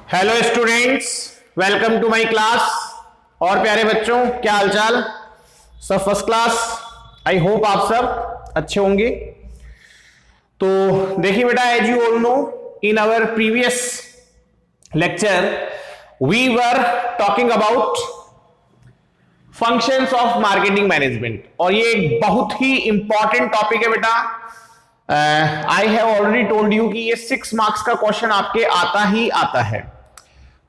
Hello students, welcome to my class. और प्यारे बच्चों, क्या हालचाल? सब फर्स्ट क्लास। आई होप आप सब अच्छे होंगे। तो देखिए बेटा, as you all know, in our previous lecture we were talking about functions of marketing management, और ये एक बहुत ही इंपॉर्टेंट टॉपिक है बेटा। I have already told you कि ये 6 मार्क्स का क्वेश्चन आपके आता ही आता है।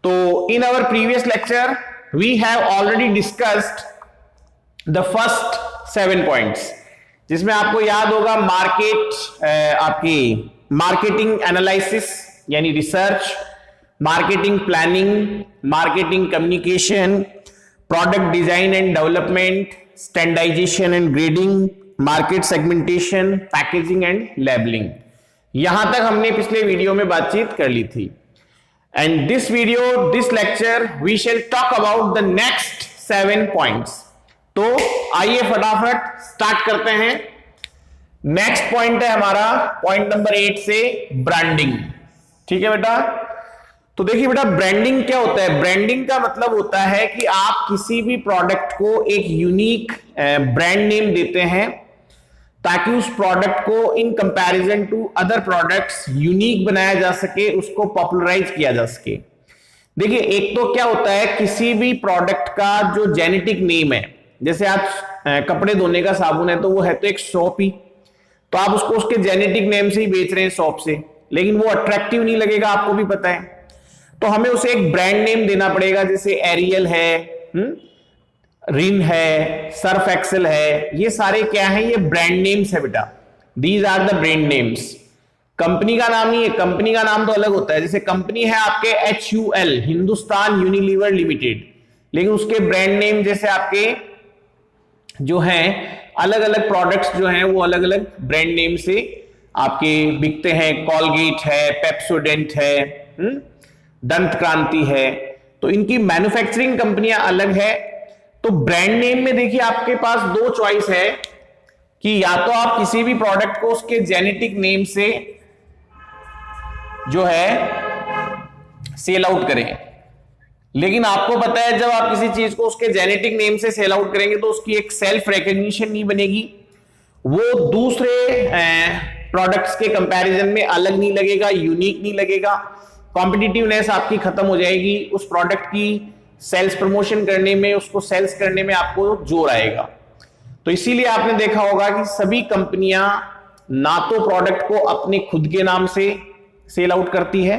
तो in our previous lecture we have already discussed the first 7 points, जिसमें आपको याद होगा आपकी मार्केटिंग एनालिसिस यानी research, marketing planning, marketing communication, product design and development, standardisation and grading, market segmentation, packaging and labelling. यहां तक हमने पिछले वीडियो में बातचीत कर ली थी। And this lecture we shall talk about the next 7 points. तो आइए फटाफट स्टार्ट करते हैं। नेक्स्ट पॉइंट है हमारा पॉइंट नंबर 8 से ब्रांडिंग। ठीक है बेटा? तो देखिए बेटा, ब्रांडिंग क्या होता है? ब्रांडिंग का मतलब होता है कि आप किसी भी प्रोडक्ट को एक यूनिक ब्रांड नेम देते हैं ताकि उस प्रोडक्ट को in comparison to other products unique बनाया जा सके, उसको पॉपुलराइज किया जा सके। देखिए, एक तो क्या होता है, किसी भी प्रोडक्ट का जो जेनेटिक नेम है, जैसे आज कपड़े धोने का साबुन है तो वो है तो एक सोप ही, तो आप उसको उसके जेनेटिक नेम से ही बेच रहे हैं, सोप से, लेकिन वो अट्रैक्टिव नहीं लगेगा, आपको भी पता है। तो हमें उसे एक ब्रांड नेम देना पड़ेगा, जैसे एरियल है, रिन है, सर्फ एक्सेल है। ये सारे क्या है? ये ब्रांड नेम्स है बेटा। These are the brand names. Company का नाम नहीं है, कंपनी का नाम तो अलग होता है। जैसे कंपनी है आपके HUL, हिंदुस्तान यूनिलीवर लिमिटेड, लेकिन उसके ब्रांड नेम जैसे आपके जो हैं अलग अलग प्रोडक्ट्स जो हैं वो अलग अलग ब्रांड नेम से आपके बिकते हैं। कॉलगेट है, पेप्सोडेंट है, दंत क्रांति है। तो इनकी मैन्युफैक्चरिंग कंपनियां अलग है। तो ब्रांड नेम में देखिए आपके पास 2 चॉइस है कि या तो आप किसी भी प्रोडक्ट को उसके जेनेटिक नेम से जो है सेल आउट करें, लेकिन आपको पता है जब आप किसी चीज को उसके जेनेटिक नेम से सेल आउट करेंगे तो उसकी एक सेल्फ रिकॉग्निशन नहीं बनेगी, वो दूसरे प्रोडक्ट्स के कंपैरिजन में अलग नहीं लगेगा, यूनिक नहीं लगेगा, कॉम्पिटिटिवनेस आपकी खत्म हो जाएगी। उस प्रोडक्ट की सेल्स प्रमोशन करने में, उसको सेल्स करने में आपको जोर आएगा। तो इसीलिए आपने देखा होगा कि सभी कंपनियां ना तो प्रोडक्ट को अपने खुद के नाम से सेल आउट करती है,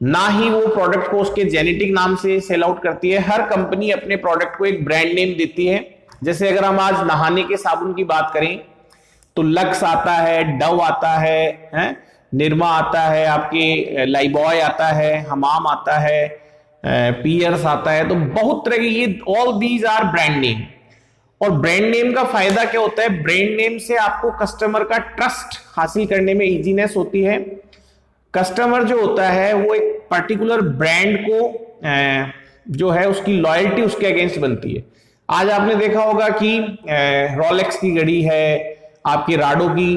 ना ही वो प्रोडक्ट को उसके जेनेटिक नाम से सेल आउट करती है। हर कंपनी अपने प्रोडक्ट को एक ब्रांड नेम देती है। जैसे अगर हम आज नहाने के साबुन की बात करें तो लक्स आता है, डव आता है, निरमा आता है, आपके लाइबॉय आता है, हमाम आता है, पियर्स आता है। तो बहुत तरह के ये all these are brand name. और ब्रांड नेम का फायदा क्या होता है? ब्रांड नेम से आपको कस्टमर का ट्रस्ट हासिल करने में इजीनेस होती है। कस्टमर जो होता है वो एक पर्टिकुलर ब्रांड को जो है उसकी लॉयल्टी उसके अगेंस्ट बनती है। आज आपने देखा होगा कि रोलेक्स की घड़ी है, आपकी राडो की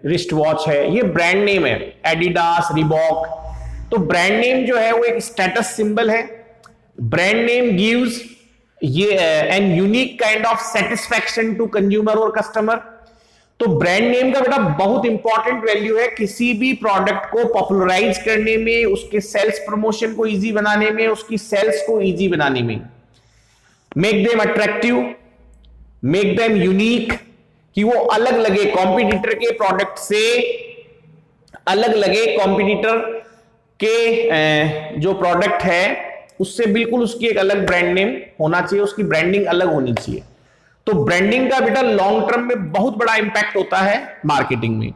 रिस्ट वॉच है, ये ब्रांड नेम है। Adidas, Reebok. तो ब्रांड नेम जो है वो एक स्टेटस सिंबल है। ब्रांड नेम गिव्स ये an unique kind of satisfaction to consumer और कस्टमर। तो ब्रांड नेम का बेटा बहुत इंपॉर्टेंट वैल्यू है किसी भी प्रोडक्ट को पॉपुलराइज करने में, उसके सेल्स प्रमोशन को इजी बनाने में, उसकी सेल्स को इजी बनाने में। Make them attractive, make them unique, कि वो अलग लगे, कॉम्पिटिटर के प्रोडक्ट से अलग लगे। कॉम्पिटिटर के जो प्रोडक्ट है उससे बिल्कुल उसकी एक अलग ब्रांड नेम होना चाहिए, उसकी ब्रांडिंग अलग होनी चाहिए। तो ब्रांडिंग का बेटा लॉन्ग टर्म में बहुत बड़ा इंपैक्ट होता है मार्केटिंग में।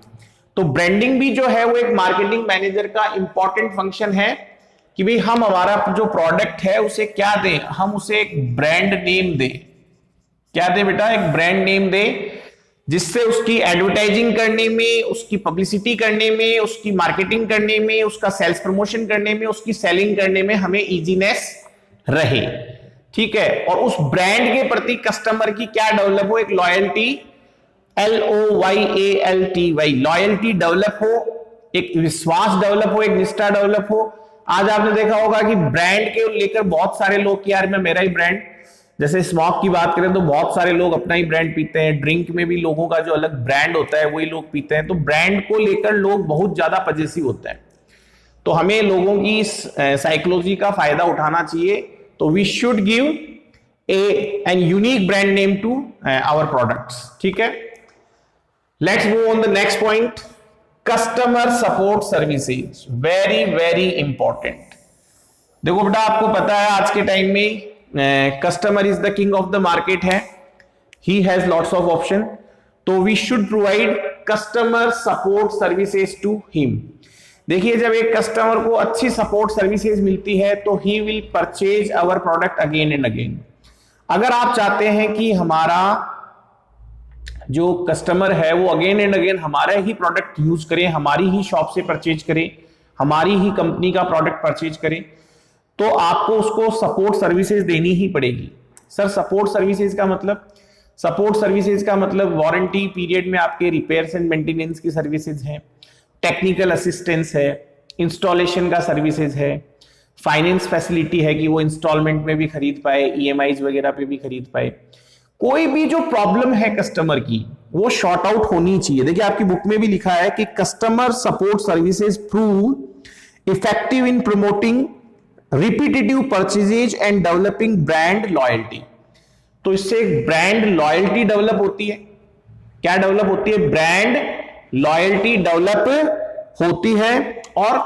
तो ब्रांडिंग भी जो है वो एक मार्केटिंग मैनेजर का इंपॉर्टेंट फंक्शन है कि भाई हम हमारा जो प्रोडक्ट है उसे क्या दें, हम उसे एक ब्रांड नेम दें। क्या दें बेटा? एक ब्रांड नेम दें, जिससे उसकी एडवर्टाइजिंग करने में, उसकी पब्लिसिटी करने में, उसकी मार्केटिंग करने में, उसका सेल्स प्रमोशन करने में, उसकी सेलिंग करने में हमें इजीनेस रहे। ठीक है? और उस ब्रांड के प्रति कस्टमर की क्या डेवलप हो? एक लॉयल्टी, LOYALTY, लॉयल्टी डेवलप हो, एक विश्वास डेवलप हो, एक निष्ठा डेवलप हो। आज आपने देखा होगा कि ब्रांड के लेकर बहुत सारे लोग कि यार मैं मेरा ही ब्रांड, जैसे स्मोक की बात करें तो बहुत सारे लोग अपना ही ब्रांड पीते हैं, ड्रिंक में भी लोगों का जो अलग ब्रांड होता है वही लोग पीते हैं, तो ब्रांड को लेकर लोग बहुत ज्यादा पजेसिव होते हैं। तो हमें लोगों की इस साइकोलॉजी का फायदा उठाना चाहिए, तो we should give an unique brand name to our products, ठीक है। Let's move on the next point, customer support services, very very important. देखो बेटा, आपको पता है आज के टाइम में customer is the king of the market है, he has lots of option, तो we should provide customer support services to him. देखिए, जब एक कस्टमर को अच्छी सपोर्ट सर्विसेज मिलती है तो he will purchase our product again and again. अगर आप चाहते हैं कि हमारा जो कस्टमर है वो अगेन एंड अगेन हमारा ही प्रोडक्ट यूज करे, हमारी ही शॉप से परचेज करे, हमारी ही कंपनी का प्रोडक्ट परचेज करे, तो आपको उसको सपोर्ट सर्विसेज देनी ही पड़ेगी। सर सपोर्ट सर्विसेज का मतलब? सपोर्ट सर्विसेज का मतलब वारंटी पीरियड में आपके रिपेयर्स एंड मेंटेनेंस की सर्विसेज हैं, टेक्निकल असिस्टेंस है, इंस्टॉलेशन का सर्विसेज है, फाइनेंस फैसिलिटी है कि वो इंस्टॉलमेंट में भी खरीद पाए, ईएमआईज वगैरह पे भी खरीद पाए। कोई भी जो प्रॉब्लम है कस्टमर की वो शॉर्ट आउट होनी चाहिए। देखिए, आपकी बुक में भी लिखा है कि customer support services prove effective in promoting repetitive purchases and developing brand loyalty. तो इससे एक ब्रांड लॉयल्टी डेवलप होती है। क्या डेवलप होती है? ब्रांड लॉयल्टी डेवलप होती है, और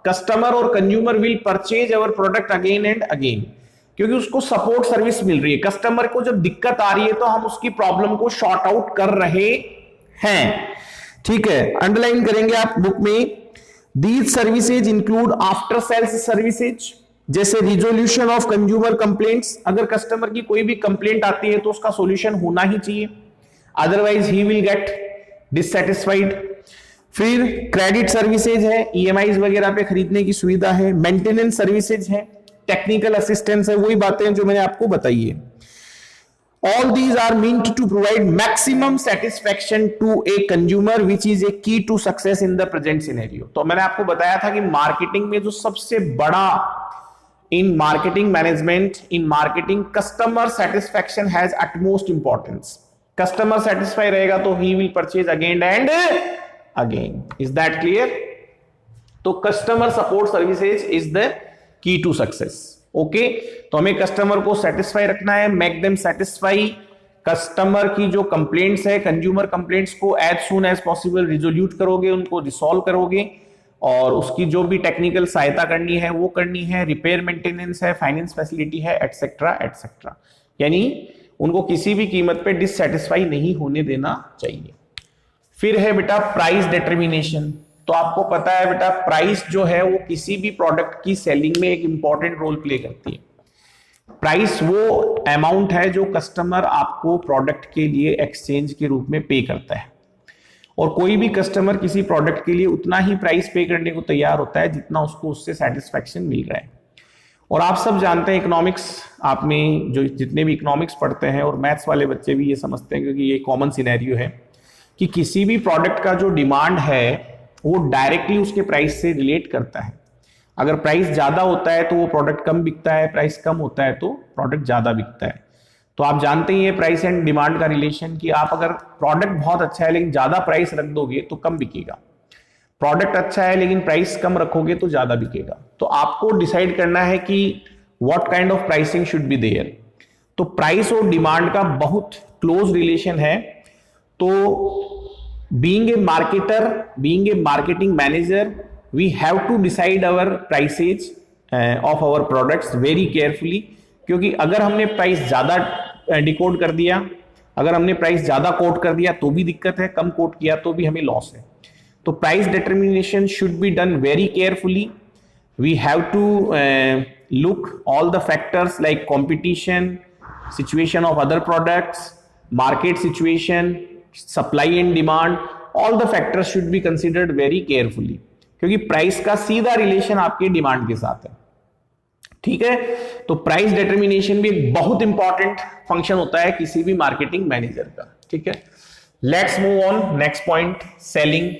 कस्टमर और consumer will purchase our product again and again, क्योंकि उसको सपोर्ट सर्विस मिल रही है। कस्टमर को जब दिक्कत आ रही है तो हम उसकी प्रॉब्लम को शॉर्ट आउट कर रहे हैं, ठीक है। अंडरलाइन करेंगे आप बुक में। These services include after sales services, जैसे रिजोल्यूशन ऑफ कंज्यूमर कंप्लेंट्स। अगर कस्टमर की कोई भी कंप्लेंट आती है तो उसका सॉल्यूशन होना ही चाहिए, otherwise he will get dissatisfied. फिर क्रेडिट सर्विसेज है, ईएमआईज वगैरह पे खरीदने की सुविधा है, मेंटेनेंस सर्विसेज है, टेक्निकल असिस्टेंस है, वही बातें जो मैंने आपको बताई है। All these are meant to provide maximum satisfaction to a consumer, which is a key to success in the present scenario. तो मैंने आपको बताया था कि मार्केटिंग में जो सबसे बड़ा in marketing management, in marketing, customer satisfaction has utmost importance. Customer satisfy रहेगा तो he will purchase again and again. Is that clear? तो customer support services is the key to success. Okay, तो हमें customer को satisfy रखना है, make them satisfy. Customer की जो कंप्लेंट्स है, कंज्यूमर कंप्लेंट्स को as soon as possible resolute करोगे, उनको रिसॉल्व करोगे, और उसकी जो भी टेक्निकल सहायता करनी है वो करनी है, रिपेयर मेंटेनेंस है, फाइनेंस फैसिलिटी है, एटसेट्रा एटसेट्रा। यानी उनको किसी भी कीमत पे डिससेटिस्फाई नहीं होने देना चाहिए। फिर है बेटा प्राइस डिटर्मिनेशन। तो आपको पता है बेटा, प्राइस जो है वो किसी भी प्रोडक्ट की सेलिंग में एक इंपॉर्टेंट रोल प्ले करती है। प्राइस वो अमाउंट है जो कस्टमर आपको प्रोडक्ट के लिए एक्सचेंज के रूप में पे करता है, और कोई भी कस्टमर किसी प्रोडक्ट के लिए उतना ही प्राइस पे करने को तैयार होता है जितना उसको उससे सेटिस्फैक्शन मिल रहा है। और आप सब जानते हैं, इकोनॉमिक्स, आप में जो जितने भी इकोनॉमिक्स पढ़ते हैं और मैथ्स वाले बच्चे भी ये समझते हैं, क्योंकि ये कॉमन सिनेरियो है कि किसी भी प्रोडक्ट का जो डिमांड है वो डायरेक्टली उसके प्राइस से रिलेट करता है। अगर प्राइस ज्यादा होता है तो वो प्रोडक्ट कम बिकता है, प्राइस कम होता है तो प्रोडक्ट ज्यादा बिकता है। तो आप जानते ही है प्राइस एंड डिमांड का रिलेशन, कि आप अगर प्रोडक्ट बहुत अच्छा है लेकिन ज्यादा प्राइस रख दोगे तो कम बिकेगा, प्रोडक्ट अच्छा है लेकिन प्राइस कम रखोगे तो ज्यादा बिकेगा। तो आपको डिसाइड करना है कि what kind of pricing should be there. तो प्राइस और डिमांड का बहुत क्लोज रिलेशन है। तो being a marketer, being a marketing manager, we have to decide our prices of our products very carefully, क्योंकि अगर हमने प्राइस ज्यादा डिकोड कर दिया, अगर हमने प्राइस ज्यादा कोट कर दिया तो भी दिक्कत है, कम कोट किया तो भी हमें लॉस है। तो price determination should be done very carefully. We have to look all the factors like competition, situation of other products, market situation, supply and demand, all the factors should be considered very carefully, क्योंकि price का सीधा relation आपके demand के साथ है। ठीक है, तो प्राइस डिटर्मिनेशन भी एक बहुत इंपॉर्टेंट फंक्शन होता है किसी भी मार्केटिंग मैनेजर का। ठीक है, let's move on next point, selling.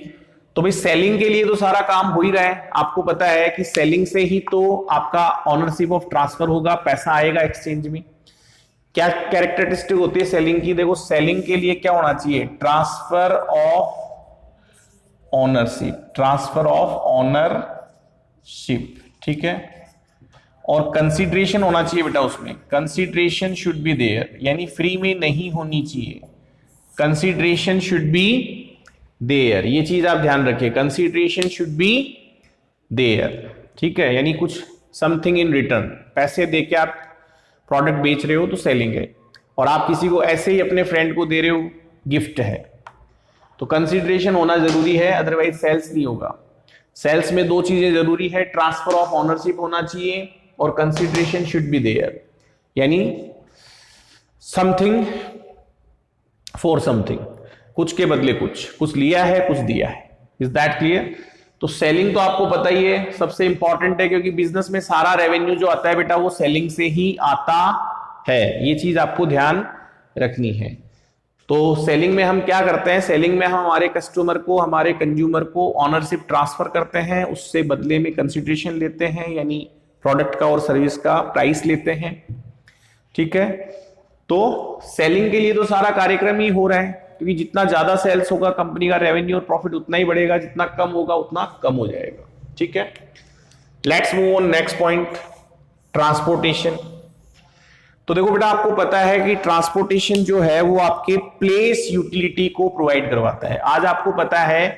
तो तो भाई सेलिंग के लिए तो सारा काम हो ही रहा है, आपको पता है कि सेलिंग से ही तो आपका ऑनरशिप ऑफ ट्रांसफर होगा, पैसा आएगा एक्सचेंज में। क्या कैरेक्टरिस्टिक होती है सेलिंग की? देखो सेलिंग के लिए क्या होना चाहिए, transfer of ownership, transfer of ownership, ठीक है। और कंसीडरेशन होना चाहिए बेटा उसमें, कंसीडरेशन शुड बी देयर, यानी फ्री में नहीं होनी चाहिए, कंसीडरेशन शुड बी देयर, ये चीज आप ध्यान रखिए, कंसीडरेशन शुड बी देयर, ठीक है। यानी कुछ समथिंग इन रिटर्न, पैसे देके आप प्रोडक्ट बेच रहे हो तो सेलिंग है, और आप किसी को ऐसे ही अपने फ्रेंड को दे रहे हो, गिफ्ट है, तो कंसीडरेशन होना जरूरी है, अदरवाइज सेल्स नहीं होगा। सेल्स में दो चीजें जरूरी है, ट्रांसफर ऑफ ओनरशिप होना चाहिए और कंसीडरेशन शुड बी देयर, यानी समथिंग फॉर समथिंग, कुछ के बदले कुछ लिया है, कुछ दिया है। Is that clear? तो सेलिंग तो आपको पता ही है सबसे इंपॉर्टेंट है, क्योंकि बिजनेस में सारा रेवेन्यू जो आता है बेटा वो सेलिंग से ही आता है, ये चीज आपको ध्यान रखनी है। तो सेलिंग में हम क्या करते हैं, सेलिंग में हम हमारे कस्टमर को, हमारे कंज्यूमर को ऑनरशिप ट्रांसफर करते हैं, उससे बदले में कंसिडरेशन लेते हैं, यानी प्रोडक्ट का और सर्विस का प्राइस लेते हैं, ठीक है। तो सेलिंग के लिए तो सारा कार्यक्रम ही हो रहा है, क्योंकि जितना ज्यादा सेल्स होगा कंपनी का रेवेन्यू और प्रॉफिट उतना ही बढ़ेगा, जितना कम होगा उतना कम हो जाएगा, ठीक है। Let's move on next point, transportation. तो देखो बेटा आपको पता है कि ट्रांसपोर्टेशन जो है वो आपके प्लेस यूटिलिटी को प्रोवाइड करवाता है। आज आपको पता है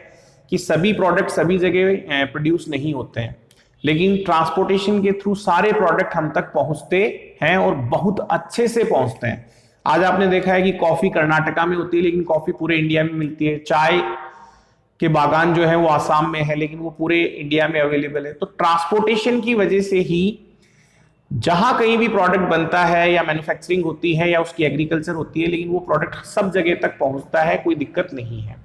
कि सभी प्रोडक्ट सभी जगह प्रोड्यूस नहीं होते हैं, लेकिन ट्रांसपोर्टेशन के थ्रू सारे प्रोडक्ट हम तक पहुंचते हैं और बहुत अच्छे से पहुंचते हैं। आज आपने देखा है कि कॉफी कर्नाटका में होती है लेकिन कॉफी पूरे इंडिया में मिलती है, चाय के बागान जो है वो आसाम में है लेकिन वो पूरे इंडिया में अवेलेबल है। तो ट्रांसपोर्टेशन की वजह से ही जहां कहीं भी प्रोडक्ट बनता है या मैन्युफैक्चरिंग होती है या उसकी एग्रीकल्चर होती है, लेकिन वो प्रोडक्ट सब जगह तक पहुंचता है, कोई दिक्कत नहीं है।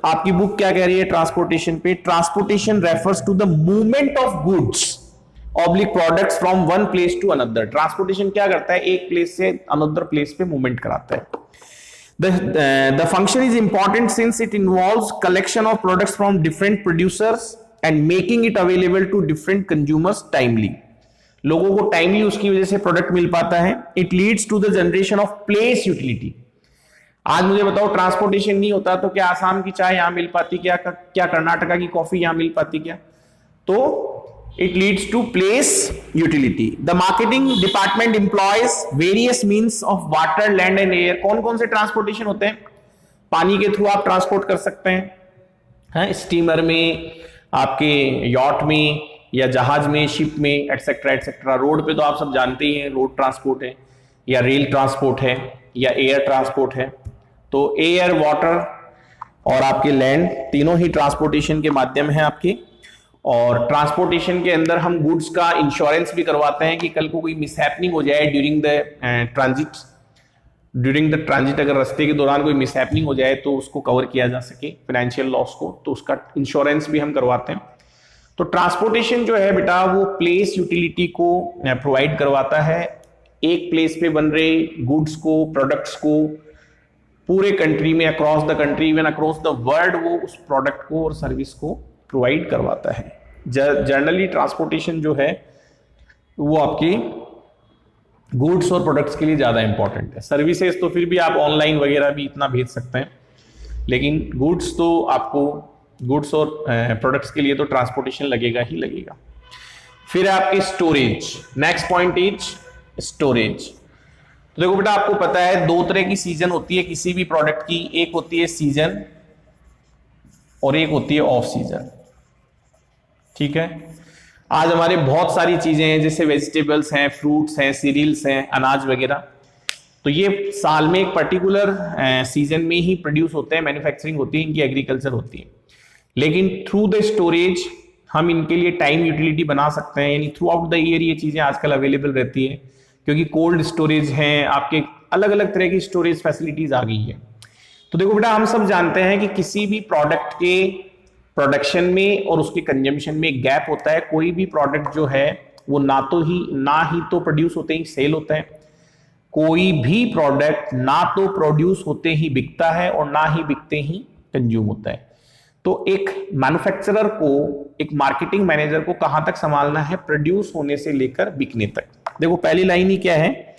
आपकी बुक क्या कह रही है ट्रांसपोर्टेशन पे? Transportation refers to the movement of goods oblique products from one place to another. Transportation क्या करता है, एक प्लेस से अनदर प्लेस पे मूवमेंट कराता है। The function is important since it involves collection of products from different producers and making it available to different consumers timely. लोगों को टाइमली उसकी वजह से प्रोडक्ट मिल पाता है। It leads to the generation of place utility. आज मुझे बताओ ट्रांसपोर्टेशन नहीं होता तो क्या आसाम की चाय यहां मिल पाती, क्या कर्नाटका की कॉफी यहां मिल पाती क्या? तो it leads to place utility. The marketing department employs various means of water, land and air. कौन कौन से ट्रांसपोर्टेशन होते हैं? पानी के थ्रू आप ट्रांसपोर्ट कर सकते हैं, स्टीमर में, आपके यॉट में या जहाज में, शिप में, एटसेट्रा एटसेट्रा। रोड पे तो आप सब जानते ही हैं, रोड ट्रांसपोर्ट है या रेल ट्रांसपोर्ट है या एयर ट्रांसपोर्ट है। तो एयर, वाटर और आपके लैंड तीनों ही ट्रांसपोर्टेशन के माध्यम है आपके। और ट्रांसपोर्टेशन के अंदर हम गुड्स का इंश्योरेंस भी करवाते हैं कि कल को कोई मिसहैपनिंग हो जाए ड्यूरिंग द ट्रांजिट, अगर रास्ते के दौरान कोई मिसहैपनिंग हो जाए तो उसको कवर किया जा सके, फाइनेंशियल लॉस को, तो उसका इंश्योरेंस भी हम करवाते हैं। तो ट्रांसपोर्टेशन जो है बेटा वो प्लेस यूटिलिटी को प्रोवाइड करवाता है। एक प्लेस पे बन रहे गुड्स को, प्रोडक्ट्स को पूरे कंट्री में, across the country, even across the world, वो उस प्रोडक्ट को और सर्विस को प्रोवाइड करवाता है। जनरली ट्रांसपोर्टेशन जो है वो आपकी गुड्स और प्रोडक्ट्स के लिए ज्यादा इंपॉर्टेंट है। सर्विसेज तो फिर भी आप ऑनलाइन वगैरह भी इतना भेज सकते हैं, लेकिन गुड्स तो आपको, गुड्स और प्रोडक्ट्स के लिए तो ट्रांसपोर्टेशन लगेगा ही लगेगा। फिर आपकी storage, next point is storage. तो देखो बेटा आपको पता है दो तरह की सीजन होती है किसी भी प्रोडक्ट की, एक होती है सीजन और एक होती है ऑफ सीजन, ठीक है। आज हमारे बहुत सारी चीजें हैं जैसे वेजिटेबल्स हैं, फ्रूट्स हैं, सीरियल्स हैं, अनाज वगैरह, तो ये साल में एक पर्टिकुलर सीजन में ही प्रोड्यूस होते हैं, मैन्युफैक्चरिंग होती है, इनकी एग्रीकल्चर होती है। लेकिन थ्रू द स्टोरेज हम इनके लिए टाइम यूटिलिटी बना सकते हैं, यानी थ्रू आउट द ईयर ये चीजें आजकल अवेलेबल रहती है, क्योंकि कोल्ड स्टोरेज है, आपके अलग अलग तरह की स्टोरेज फैसिलिटीज आ गई है। तो देखो बेटा हम सब जानते हैं कि किसी भी प्रोडक्ट के प्रोडक्शन में और उसके कंजम्पशन में गैप होता है। कोई भी प्रोडक्ट जो है वो ना ही तो प्रोड्यूस होते ही सेल होता है, कोई भी प्रोडक्ट ना तो प्रोड्यूस होते ही बिकता है और ना ही बिकते ही कंज्यूम होता है। तो एक मैन्युफैक्चरर को, एक मार्केटिंग मैनेजर को कहां तक संभालना है, प्रोड्यूस होने से लेकर बिकने तक। देखो पहली लाइन ही क्या है,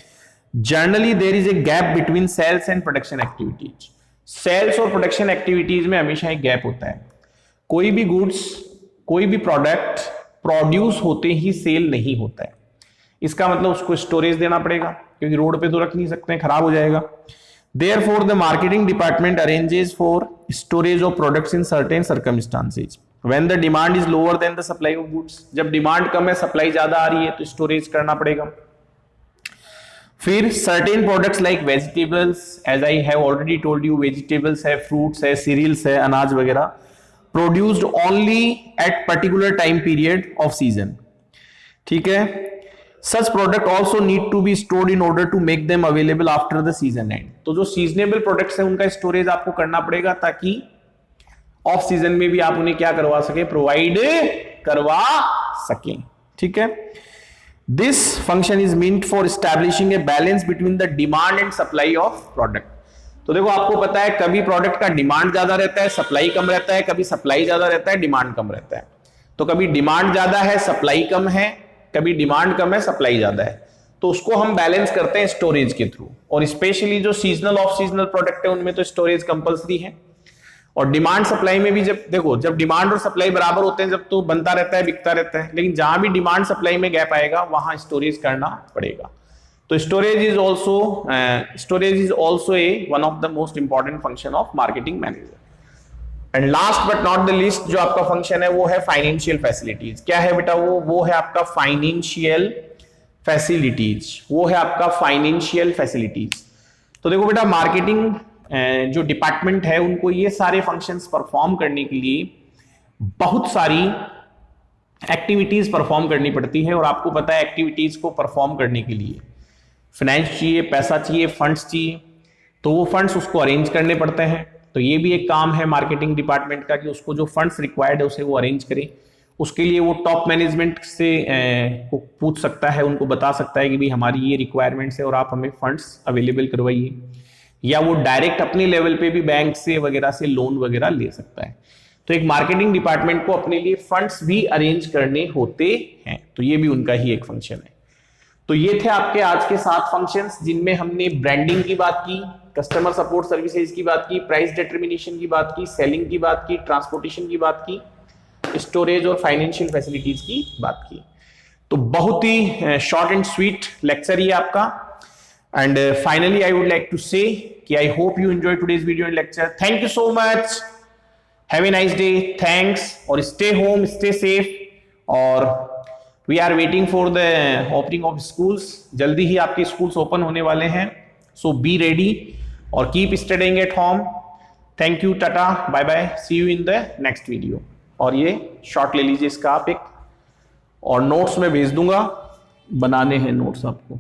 generally there is a gap between sales and production activities. Sales और प्रोडक्शन एक्टिविटीज में हमेशा एक गैप होता है। कोई भी गुड्स, कोई भी प्रोडक्ट प्रोड्यूस होते ही सेल नहीं होता है। इसका मतलब उसको स्टोरेज देना पड़ेगा, क्योंकि रोड पे तो रख नहीं सकते हैं, खराब हो जाएगा। Therefore, the marketing department arranges for storage of products in certain circumstances. When the demand is lower than the supply of goods, जब डिमांड कम है, सप्लाई ज्यादा आ रही है, तो स्टोरेज करना पड़ेगा। फिर certain products like vegetables, as I have already told you, vegetables है, fruits है, cereals है, अनाज वगैरह, produced only at particular time period of season. ठीक है। Such product also need to be stored in order to make them available after the season end. तो जो seasonable products है उनका स्टोरेज आपको करना पड़ेगा, ताकि ऑफ सीजन में भी आप उन्हें क्या करवा सके, प्रोवाइड करवा सके। ठीक है। This function is meant for establishing a balance between the demand and supply of product. तो देखो आपको पता है, कभी प्रोडक्ट का डिमांड ज्यादा रहता है, सप्लाई कम रहता है, कभी सप्लाई ज्यादा रहता है, डिमांड कम रहता है। तो कभी डिमांड ज्यादा है, सप्लाई कम है, कभी डिमांड कम है, सप्लाई ज्यादा है, तो उसको हम बैलेंस करते हैं स्टोरेज के थ्रू। और स्पेशली जो सीजनल ऑफ सीजनल प्रोडक्ट है उनमें तो स्टोरेज कंपलसरी है। और डिमांड सप्लाई में भी जब देखो, जब डिमांड और सप्लाई बराबर होते हैं, जब तो बनता रहता है, बिकता रहता है। लेकिन जहां भी डिमांड सप्लाई में गैप आएगा वहां स्टोरेज करना पड़ेगा। तो storage is also a one of the most important function of marketing manager. And last but not the least जो आपका फंक्शन है वो है फाइनेंशियल फैसिलिटीज। क्या है बेटा वो है आपका फाइनेंशियल फैसिलिटीज। वो है आपका फाइनेंशियल फैसिलिटीज। तो देखो बेटा, मार्केटिंग जो डिपार्टमेंट है उनको ये सारे फंक्शंस परफॉर्म करने के लिए बहुत सारी एक्टिविटीज परफॉर्म करनी पड़ती है। और आपको पता है, एक्टिविटीज को परफॉर्म करने के लिए फाइनेंस चाहिए, पैसा चाहिए, फंड्स चाहिए। तो वो फंड्स उसको अरेंज करने पड़ते हैं। तो ये भी एक काम है मार्केटिंग डिपार्टमेंट का, कि उसको जो फंड्स रिक्वायर्ड है उसे वो अरेंज करे। उसके लिए वो टॉप मैनेजमेंट से को पूछ सकता है, उनको बता सकता है कि भाई हमारी ये रिक्वायरमेंट्स है और आप हमें फंड्स अवेलेबल करवाइए। या वो डायरेक्ट अपने लेवल पे भी बैंक से वगैरह से लोन वगैरह ले सकता है। तो एक मार्केटिंग डिपार्टमेंट को अपने लिए फंड्स भी अरेंज करने होते हैं। तो ये भी उनका ही एक फंक्शन है। तो ये थे आपके आज के 7 फंक्शंस, जिनमें हमने ब्रांडिंग की बात की, कस्टमर सपोर्ट सर्विसेज की बात की, प्राइस डिटरमिनेशन की बात की, सेलिंग की बात की, ट्रांसपोर्टेशन की बात की, स्टोरेज और फाइनेंशियल फैसिलिटीज की बात की। तो बहुत ही शॉर्ट एंड स्वीट लेक्चर ही आपका। And finally I would like to say कि I hope you enjoy today's video and lecture. Thank you so much, have a nice day, thanks. और स्टे होम, स्टे सेफ। और we are waiting for the opening of schools. जल्दी ही आपके schools open होने वाले हैं। So be ready और keep studying at home. Thank you, tata, bye bye, see you in the next video. और ये शॉर्ट ले लीजिए इसका आप एक, और नोट्स में भेज दूंगा, बनाने हैं नोट्स आपको।